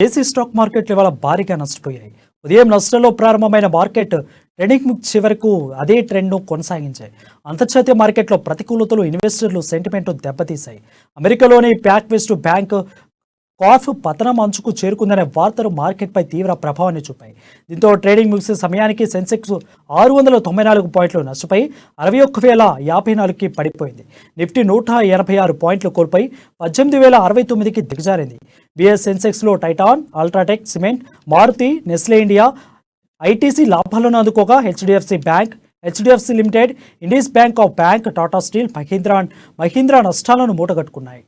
దేశీ stock మార్కెట్లు ఇవాళ భారీగా నష్టపోయాయి. ఉదయం నష్టాల్లో ప్రారంభమైన మార్కెట్ ట్రెండింగ్ చివరకు అదే ట్రెండ్ను కొనసాగించాయి. అంతర్జాతీయ మార్కెట్లో ప్రతికూలతలు ఇన్వెస్టర్లు సెంటిమెంట్ దెబ్బతీశాయి. అమెరికాలోని ప్యాక్ వెస్ట్ బ్యాంక్ కాఫ్ పతనం అంచుకు చేరుకుందనే వార్తలు మార్కెట్పై తీవ్ర ప్రభావాన్ని చూపాయి. దీంతో ట్రేడింగ్ ముగిసే సమయానికి సెన్సెక్స్ 694 పాయింట్లు నష్టపోయి 61,054కి పడిపోయింది. నిఫ్టీ 186 పాయింట్లు కోల్పోయి 18,069కి దిగజారింది. బిఎస్ సెన్సెక్స్లో Titan, UltraTech cement, Maruti, Nestle India, ITC లాభాలను అందుకోగా హెచ్డిఎఫ్సి బ్యాంక్, హెచ్డిఎఫ్సి లిమిటెడ్, ఇండియస్ bank of bank, Tata steel, Mahindra నష్టాలను మూటగట్టుకున్నాయి.